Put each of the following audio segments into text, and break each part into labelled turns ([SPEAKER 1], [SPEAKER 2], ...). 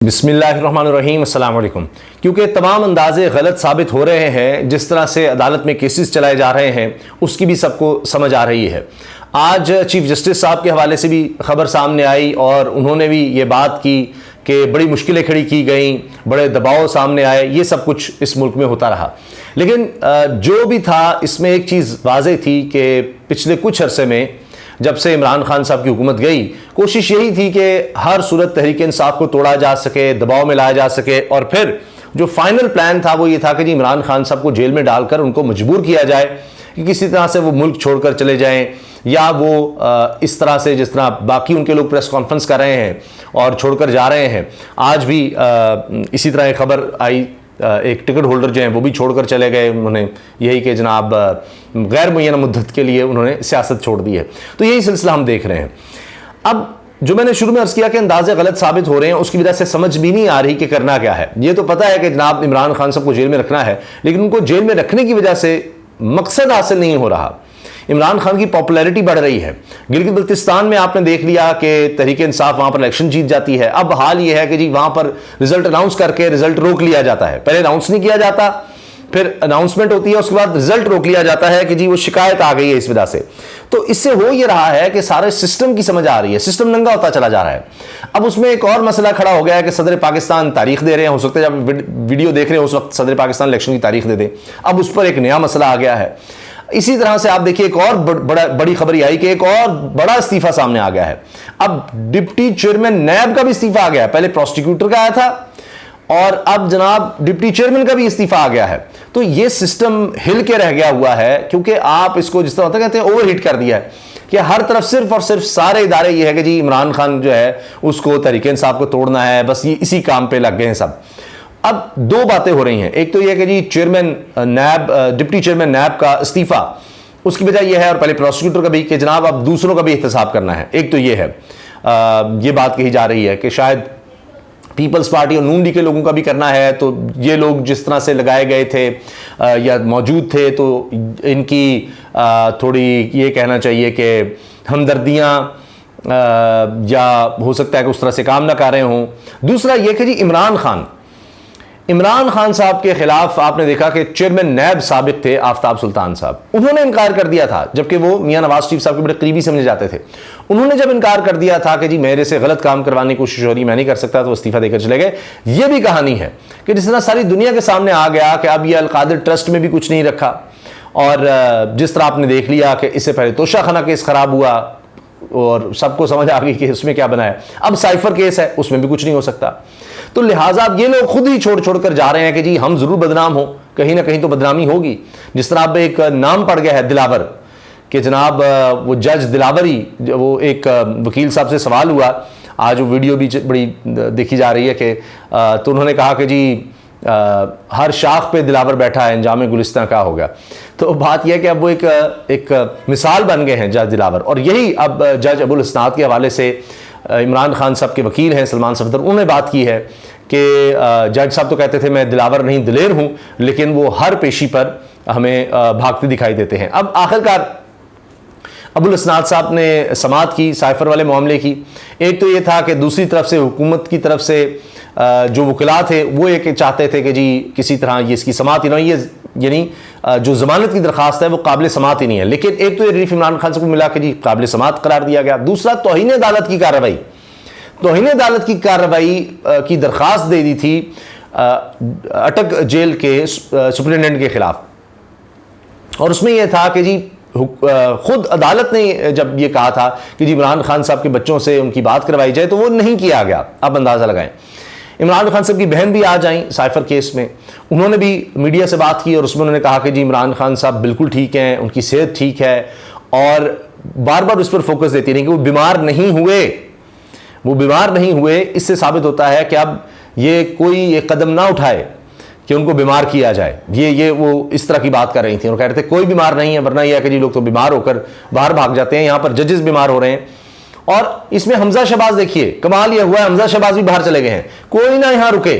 [SPEAKER 1] बिस्मिल्लाहिर्रहमानिर्रहीम अस्सलाम वालेकुम। क्योंकि तमाम अंदाजे गलत साबित हो रहे हैं, जिस तरह से अदालत में केसेस चलाए जा रहे हैं उसकी भी सबको समझ आ रही है। आज चीफ जस्टिस साहब के हवाले से भी खबर सामने आई और उन्होंने भी ये बात की कि बड़ी मुश्किलें खड़ी की गई, बड़े दबाव सामने आए, ये सब कुछ इस मुल्क में होता रहा। लेकिन जो भी था इसमें एक चीज़ वाज़ेह थी कि पिछले कुछ अरसे में जब से इमरान खान साहब की हुकूमत गई, कोशिश यही थी कि हर सूरत तहरीक इंसाफ को तोड़ा जा सके, दबाव में लाया जा सके, और फिर जो फाइनल प्लान था वो ये था कि जी इमरान खान साहब को जेल में डालकर उनको मजबूर किया जाए कि किसी तरह से वो मुल्क छोड़कर चले जाएं, या वो इस तरह से जिस तरह बाकी उनके लोग प्रेस कॉन्फ्रेंस कर रहे हैं और छोड़कर जा रहे हैं। आज भी इसी तरह एक खबर आई, एक टिकट होल्डर जो हैं वो भी छोड़कर चले गए, उन्होंने यही कि जनाब गैर मुय्यना मुद्दत के लिए उन्होंने सियासत छोड़ दी है। तो यही सिलसिला हम देख रहे हैं। अब जो मैंने शुरू में अर्ज किया कि अंदाजे गलत साबित हो रहे हैं, उसकी वजह से समझ भी नहीं आ रही कि करना क्या है। ये तो पता है कि जनाब इमरान खान साहब को जेल में रखना है, लेकिन उनको जेल में रखने की वजह से मकसद हासिल नहीं हो रहा। इमरान खान की पॉपुलैरिटी बढ़ रही है। गिलगित बल्तिस्तान में आपने देख लिया कि तहरीक इंसाफ वहां पर इलेक्शन जीत जाती है। अब हाल ये है कि जी वहां पर रिजल्ट अनाउंस करके रिजल्ट रोक लिया जाता है। पहले अनाउंस नहीं किया जाता, फिर अनाउंसमेंट होती है, उसके बाद रिजल्ट रोक लिया जाता है कि जी वो शिकायत आ गई है इस वजह से। तो इससे हो ये रहा है कि सारे सिस्टम की समझ आ रही है, सिस्टम नंगा होता चला जा रहा है। अब उसमें एक और मसला खड़ा हो गया है कि सदर पाकिस्तान तारीख दे रहे हैं, हो सकता है जब वीडियो देख रहे हैं उस वक्त सदर पाकिस्तान इलेक्शन की तारीख दे दें। अब उस पर एक नया मसला आ गया है। इसी तरह से आप देखिए एक और बड़ी खबर आई कि एक और बड़ा इस्तीफा सामने आ गया है। अब डिप्टी चेयरमैन नैब का भी इस्तीफा आ गया है। पहले प्रोसिक्यूटर का आया था और अब जनाब डिप्टी चेयरमैन का भी इस्तीफा आ गया है। तो ये सिस्टम हिल के रह गया हुआ है, क्योंकि आप इसको जिस तरह होता कहते हैं ओवरहीट कर दिया है कि हर तरफ सिर्फ और सिर्फ सारे इदारे ये है कि जी इमरान खान जो है उसको तहरीक इंसाफ को तोड़ना है, बस ये इसी काम पे लग गए हैं सब। अब दो बातें हो रही हैं। एक तो यह कि जी चेयरमैन नैब, डिप्टी चेयरमैन नैब का इस्तीफा, उसकी वजह यह है, और पहले प्रोसिक्यूटर का भी, कि जनाब अब दूसरों का भी एहतसाब करना है। एक तो यह है, ये बात कही जा रही है कि शायद पीपल्स पार्टी और नून लीग के लोगों का भी करना है। तो ये लोग जिस तरह से लगाए गए थे या मौजूद थे, तो इनकी थोड़ी ये कहना चाहिए कि हमदर्दियाँ या हो सकता है कि उस तरह से काम ना कर रहे हों। दूसरा यह कि जी इमरान खान साहब के खिलाफ आपने देखा कि चेयरमैन नैब साबिक थे आफ्ताब सुल्तान साहब, उन्होंने इनकार कर दिया था, जबकि वो मियां नवाज शरीफ साहब के बड़े करीबी समझे जाते थे। उन्होंने जब इनकार कर दिया था कि जी मेरे से गलत काम करवाने की कोशिश हो रही, मैं नहीं कर सकता, तो इस्तीफा देकर चले गए। ये भी कहानी है कि जिस तरह सारी दुनिया के सामने आ गया कि अब ये अलकादिर ट्रस्ट में भी कुछ नहीं रखा, और जिस तरह आपने देख लिया कि इससे पहले तोशाखाना केस खराब हुआ और सबको समझ आ गई कि उसमें क्या बना है। अब साइफर केस है, उसमें भी कुछ नहीं हो सकता। तो लिहाजा अब ये लोग खुद ही छोड़ छोड़ कर जा रहे हैं कि जी हम जरूर बदनाम हो, कहीं ना कहीं तो बदनामी होगी। जिस तरह अब एक नाम पड़ गया है दिलावर, कि जनाब वो जज दिलावरी, वो एक वकील साहब से सवाल हुआ, आज वो वीडियो भी बड़ी देखी जा रही है कि तो उन्होंने कहा कि जी हर शाख पे दिलावर बैठा है, अंजाम गुलिस्तां का होगा। तो बात यह है कि अब वो एक मिसाल बन गए हैं जज दिलावर। और यही अब जज अबुल इस्नाद के हवाले से इमरान खान साहब के वकील हैं सलमान सफदर, उन्होंने बात की है कि जज साहब तो कहते थे मैं दिलावर नहीं दिलेर हूं, लेकिन वो हर पेशी पर हमें भागते दिखाई देते हैं। अब आखिरकार अबुल इस्नाद साहब ने समाअत की साइफर वाले मामले की। एक तो ये था कि दूसरी तरफ से हुकूमत की तरफ से जो वकला थे वो एक चाहते थे कि जी किसी तरह ये इसकी समाअत ही नहीं, ये यानी जो जमानत की दरखास्त है वो काबिल समाअत ही नहीं है। लेकिन एक तो ये रिलीफ इमरान खान से मिला कि जी काबिल समाअत करार दिया गया। दूसरा तौहीन अदालत की कार्रवाई, तौहीन अदालत की कार्रवाई की दरखास्त दे दी थी अटक जेल के सुपरिटेंडेंट के खिलाफ, और उसमें यह था कि जी खुद अदालत ने जब ये कहा था कि जी इमरान खान साहब के बच्चों से उनकी बात करवाई जाए, तो वो नहीं किया गया। अब अंदाज़ा लगाएं, इमरान खान साहब की बहन भी आ जाएं साइफर केस में, उन्होंने भी मीडिया से बात की और उसमें उन्होंने कहा कि जी इमरान खान साहब बिल्कुल ठीक हैं, उनकी सेहत ठीक है, और बार बार उस पर फोकस देती रही कि वो बीमार नहीं हुए, वो बीमार नहीं हुए। इससे साबित होता है कि अब ये कोई ये कदम ना उठाए कि उनको बीमार किया जाए। ये वो इस तरह की बात कर रही थी और कह रहे थे कोई बीमार नहीं है, वरना यह है कि जी लोग तो बीमार होकर बाहर भाग जाते हैं, यहाँ पर जजेस बीमार हो रहे हैं। और इसमें हमजा शहबाज देखिए, कमाल यह हुआ है हमजा शहबाज भी बाहर चले गए हैं, कोई ना यहां रुके।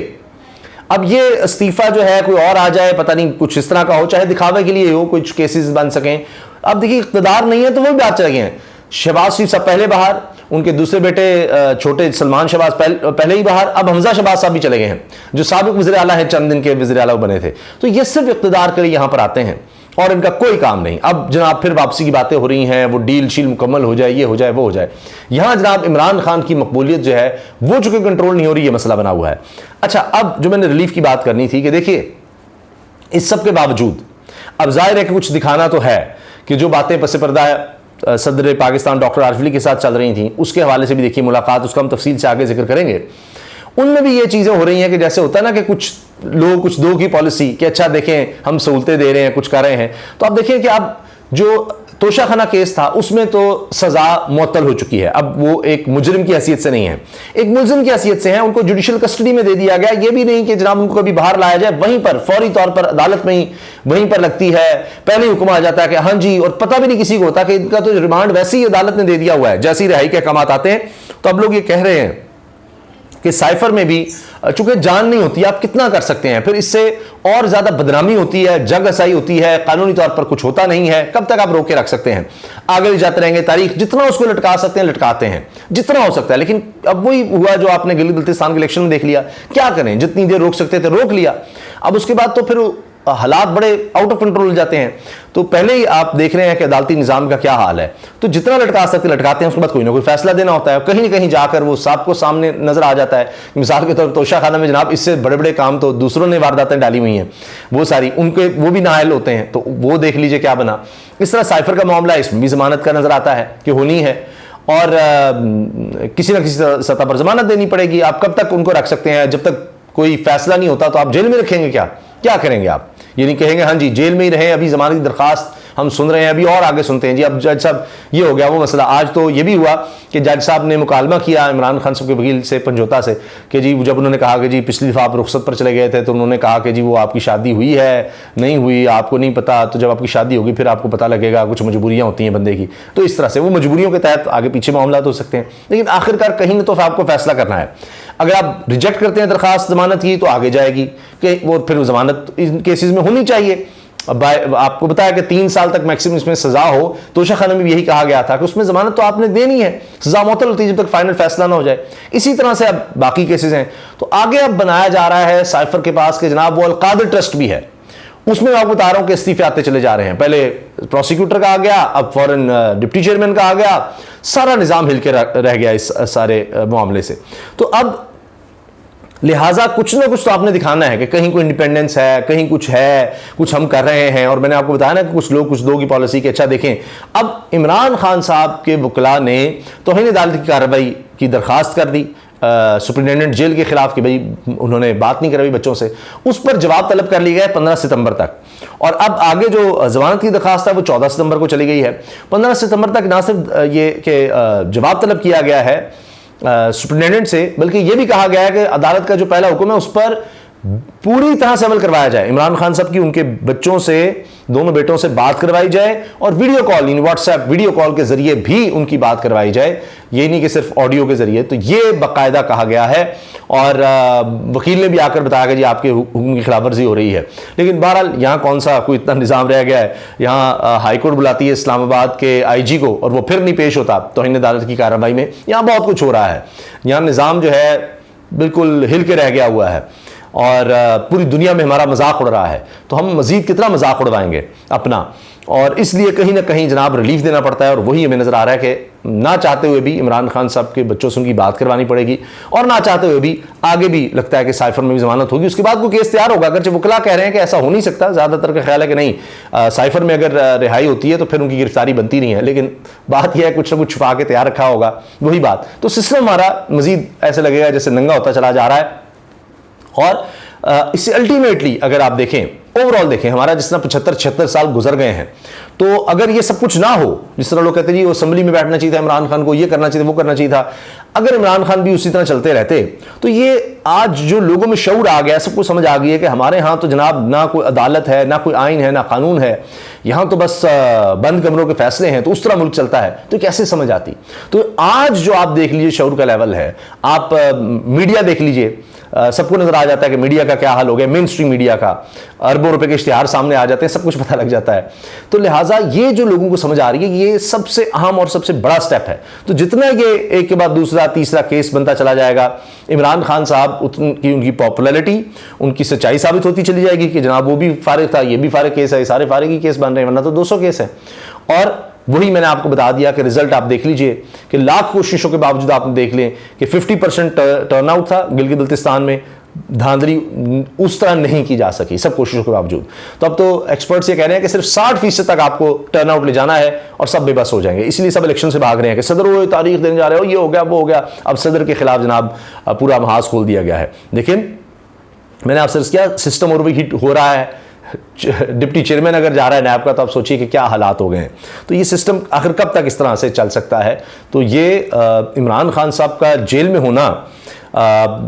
[SPEAKER 1] अब ये इस्तीफा जो है कोई और आ जाए, पता नहीं कुछ इस तरह का हो, चाहे दिखावे के लिए हो, कुछ केसेस बन सकें। अब देखिए इख्तिदार नहीं है तो वो भी बाहर चले गए हैं। शहबाज शरीफ साहब पहले बाहर, उनके दूसरे बेटे छोटे सलमान शहबाज पहले ही बाहर, अब हमजा शहबाज साहब भी चले गए हैं जो साबिक वज़ीर आला है, चंद दिन के वज़ीर आला बने थे। तो ये सिर्फ इक़्तिदार के लिए यहां पर आते हैं और इनका कोई काम नहीं। अब जनाब फिर वापसी की बातें हो रही हैं, वो डील शील मुकम्मल हो जाए, ये हो जाए, वो हो जाए। यहां जनाब इमरान खान की मकबूलियत जो है वो चूंकि कंट्रोल नहीं हो रही, ये मसला बना हुआ है। अच्छा, अब जो मैंने रिलीफ की बात करनी थी कि देखिए इस सब के बावजूद अब जाहिर है कि कुछ दिखाना तो है कि जो बातें पस पर्दा सदर पाकिस्तान डॉक्टर आरिफ अली के साथ चल रही थी उसके हवाले से भी देखिए मुलाकात, उसका हम तफसील से आगे जिक्र करेंगे। उनमें भी ये चीज़ें हो रही हैं कि जैसे होता है ना कि कुछ लोग कुछ दो की पॉलिसी कि अच्छा देखें हम सहूलतें दे रहे हैं, कुछ कर रहे हैं। तो आप देखिए कि अब जो तोशाखाना केस था उसमें तो सजा मुअत्तल हो चुकी है, अब वो एक मुजरिम की हैसियत से नहीं है, एक मुलजिम की हैसियत से है। उनको जुडिशल कस्टडी में दे दिया गया, ये भी नहीं कि जनाब उनको कभी बाहर लाया जाए, वहीं पर फौरी तौर पर अदालत में ही वहीं पर लगती है, पहले ही हुक्म आ जाता है कि हाँ जी, और पता भी नहीं किसी को होता कि इनका तो रिमांड वैसे ही अदालत ने दे दिया हुआ है, जैसे ही रिहाई के अहकामात आते हैं। तो अब लोग ये कह रहे हैं कि साइफर में भी चूंकि जान नहीं होती, आप कितना कर सकते हैं, फिर इससे और ज्यादा बदनामी होती है, जंग असाई होती है, कानूनी तौर पर कुछ होता नहीं है, कब तक आप रोक के रख सकते हैं, आगे भी जाते रहेंगे, तारीख जितना उसको लटका सकते हैं लटकाते हैं जितना हो सकता है। लेकिन अब वही हुआ जो आपने गिलगित बल्तिस्तान के इलेक्शन में देख लिया, क्या करें, जितनी देर रोक सकते थे रोक लिया, अब उसके बाद तो फिर हालात बड़े आउट ऑफ कंट्रोल हो जाते हैं। तो पहले ही आप देख रहे हैं कि अदालती निजाम का क्या हाल है, तो जितना लटका सकते लटकाते हैं, उसके बाद कोई ना कोई फैसला देना होता है, कहीं ना कहीं जाकर वो सबको सामने नजर आ जाता है। मिसाल के तौर पर तोशाखाना में जनाब इससे बड़े बड़े काम तो दूसरों ने वारदातें डाली हुई हैं, वो सारी उनके वो भी नाअहल होते हैं, तो वो देख लीजिए क्या बना। इस तरह साइफर का मामला, इसमें भी जमानत का नजर आता है कि होनी है और किसी ना किसी सतह पर जमानत देनी पड़ेगी। आप कब तक उनको रख सकते हैं, जब तक कोई फैसला नहीं होता तो आप जेल में रखेंगे, क्या करेंगे आप, ये नहीं कहेंगे हाँ जी जेल में ही रहे, अभी जमानत की दरखास्त हम सुन रहे हैं, अभी और आगे सुनते हैं जी। अब जज साहब ये हो गया वो मसला, आज तो ये भी हुआ कि जज साहब ने मुकालमा किया इमरान खान साहब के वकील से पंजोता से कि जी जब उन्होंने कहा कि जी पिछली दफ़ा आप रुखसत पर चले गए थे तो उन्होंने कहा कि जी वो आपकी शादी हुई है नहीं हुई आपको नहीं पता, तो जब आपकी शादी होगी फिर आपको पता लगेगा, कुछ मजबूरियाँ होती हैं बंदे की। तो इस तरह से वो मजबूरियों के तहत आगे पीछे मामला हो सकते हैं, लेकिन आखिरकार कहीं ना तो आपको फैसला करना है। अगर आप रिजेक्ट करते हैं दरखास्त जमानत की तो आगे जाएगी कि वो फिर जमानत इन केसेस में होनी चाहिए। अब आपको बताया कि 3 साल तक मैक्सिमम इसमें सजा हो, तोशाखाना में भी यही कहा गया था कि उसमें जमानत तो आपने देनी है, सजा मुअत्तल होती है जब तक फाइनल फैसला ना हो जाए। इसी तरह से अब बाकी केसेस हैं। तो आगे अब बनाया जा रहा है साइफर के पास कि जनाब वो अलकादिर ट्रस्ट भी है, उसमें मैं आपको बता रहा हूं कि इस्तीफे आते चले जा रहे हैं। पहले प्रोसिक्यूटर का आ गया, अब फौरन डिप्टी चेयरमैन का आ गया, सारा निजाम हिल के रह गया इस सारे मामले से। तो अब लिहाजा कुछ ना कुछ तो आपने दिखाना है कि कहीं कोई इंडिपेंडेंस है, कहीं कुछ है, कुछ हम कर रहे हैं। और मैंने आपको बताया ना कि कुछ लोग कुछ दो की पॉलिसी के अच्छा देखें। अब इमरान खान साहब के वकला ने तौहीन अदालत की कार्रवाई की दरखास्त कर दी सुप्रिटेंडेंट जेल के खिलाफ कि भाई उन्होंने बात नहीं करवाई बच्चों से, उस पर जवाब तलब कर लिया गया 15 सितंबर तक। और अब आगे जो जमानत की दरखास्त है वो 14 सितंबर को चली गई है। 15 सितंबर तक ना सिर्फ ये कि जवाब तलब किया गया है सुप्रिटेंडेंट से, बल्कि यह भी कहा गया है कि अदालत का जो पहला हुक्म है उस पर पूरी तरह से अमल करवाया जाए। इमरान खान साहब की उनके बच्चों से, दोनों बेटों से बात करवाई जाए और वीडियो कॉल यानी व्हाट्सएप वीडियो कॉल के जरिए भी उनकी बात करवाई जाए, ये नहीं कि सिर्फ ऑडियो के जरिए। तो ये बाकायदा कहा गया है और वकील ने भी आकर बताया कि जी आपके हुक्म की खिलाफवर्जी हो रही है। लेकिन बहरहाल यहाँ कौन सा कोई इतना निज़ाम रह गया है, यहाँ हाईकोर्ट बुलाती है इस्लामाबाद के IG को और वो फिर नहीं पेश होता तौहीन अदालत की कार्रवाई में। यहाँ बहुत कुछ हो रहा है, यहाँ निज़ाम जो है बिल्कुल हिल के रह गया हुआ है और पूरी दुनिया में हमारा मजाक उड़ रहा है। तो हम मजीद कितना मजाक उड़वाएंगे अपना, और इसलिए कहीं ना कहीं जनाब रिलीफ देना पड़ता है। और वही हमें नज़र आ रहा है कि ना चाहते हुए भी इमरान खान साहब के बच्चों से उनकी बात करवानी पड़ेगी और ना चाहते हुए भी आगे भी लगता है कि साइफर में भी जमानत होगी, उसके बाद कोई केस तैयार होगा। अगर वकला कह रहे हैं कि ऐसा हो नहीं सकता, ज़्यादातर का ख्याल है कि नहीं साइफर में अगर रिहाई होती है तो फिर उनकी गिरफ्तारी बनती नहीं है, लेकिन बात यह है कुछ ना कुछ छुपा के तैयार रखा होगा वही बात। तो सिस्टम हमारा मजीद ऐसे लगेगा जैसे नंगा होता चला जा रहा है। और इससे अल्टीमेटली अगर आप देखें, ओवरऑल देखें, हमारा जिस तरह 75-76 साल गुजर गए हैं, तो अगर ये सब कुछ ना हो, जिस तरह लोग कहते हैं जी वो असेंबली में बैठना चाहिए था इमरान खान को, ये करना चाहिए, वो करना चाहिए था, अगर इमरान खान भी उसी तरह चलते रहते तो ये आज जो लोगों में शऊर आ गया, सबको समझ आ गई है कि हमारे यहाँ तो जनाब ना कोई अदालत है, ना कोई आइन है, ना कानून है, यहाँ तो बस बंद कमरों के फैसले हैं, तो उस तरह मुल्क चलता है, तो कैसे समझ आती। तो आज जो आप देख लीजिए शऊर का लेवल है, आप मीडिया देख लीजिए, सबको नजर आ जाता है कि मीडिया का क्या हाल हो गया, मेन स्ट्रीम मीडिया का, अरबों रुपए के इश्तिहार सामने आ जाते हैं, सब कुछ पता लग जाता है। तो लिहाजा ये जो लोगों को समझ आ रही है कि ये सबसे अहम और सबसे बड़ा स्टेप है। तो जितना ये एक के बाद दूसरा तीसरा केस बनता चला जाएगा, इमरान खान साहब उनकी पॉपुलैरिटी, उनकी सच्चाई साबित होती चली जाएगी कि जनाब वो भी फारिग था, ये भी फारिग केस है, सारे फारिग ही केस बन रहे हैं, वरना तो 200 केस है। और वही मैंने आपको बता दिया कि रिजल्ट आप देख लीजिए कि लाख कोशिशों के बावजूद आपने देख लें कि 50% टर्नआउट था गिलगित बल्तिस्तान में, धांधली उस तरह नहीं की जा सकी सब कोशिशों के बावजूद। तो अब तो एक्सपर्ट्स ये कह रहे हैं कि सिर्फ 60% तक आपको टर्नआउट ले जाना है और सब बेबस हो जाएंगे। इसलिए सब इलेक्शन से भाग रहे हैं कि सदर वो तारीख देने जा रहे हो, ये हो गया वो हो गया। अब सदर के खिलाफ जनाब पूरा महाज खोल दिया गया है। लेकिन मैंने आपसे अर्ज किया, सिस्टम और भी हिट हो रहा है, डिप्टी चेयरमैन अगर जा रहा है नैब का, तो आप सोचिए कि क्या हालात हो गए हैं। तो ये सिस्टम आखिर कब तक इस तरह से चल सकता है। तो ये इमरान खान साहब का जेल में होना,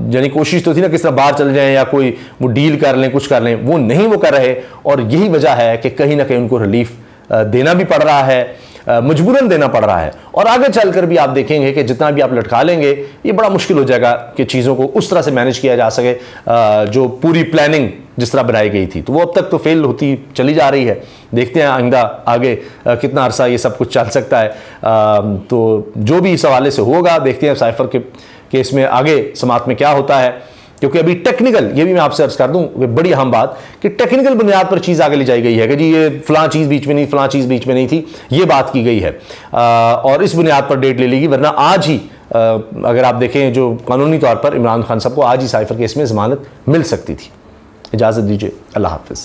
[SPEAKER 1] यानी कोशिश तो थी ना किस तरह बाहर चले जाएं या कोई वो डील कर लें, कुछ कर लें, वो नहीं वो कर रहे। और यही वजह है कि कहीं ना कहीं उनको रिलीफ देना भी पड़ रहा है, मजबूरन देना पड़ रहा है। और आगे चलकर भी आप देखेंगे कि जितना भी आप लटका लेंगे ये बड़ा मुश्किल हो जाएगा कि चीज़ों को उस तरह से मैनेज किया जा सके जो पूरी प्लानिंग जिस तरह बनाई गई थी। तो वो अब तक तो फेल होती चली जा रही है। देखते हैं आइंदा आगे कितना अरसा ये सब कुछ चल सकता है। तो जो भी इस हवाले से होगा, देखते हैं साइफर के केस में आगे समात में क्या होता है। क्योंकि अभी टेक्निकल, ये भी मैं आपसे अर्ज कर दूं, बड़ी अहम बात कि टेक्निकल बुनियाद पर चीज़ आगे ले जाई गई है कि जी ये फलां चीज़ बीच में नहीं, फलां चीज़ बीच में नहीं थी, ये बात की गई है और इस बुनियाद पर डेट ले लेगी। वरना आज ही अगर आप देखें जो कानूनी तौर पर इमरान खान साहब को आज ही साइफर केस में ज़मानत मिल सकती थी। इजाज़त दीजिए, अल्लाह हाफ़िज़।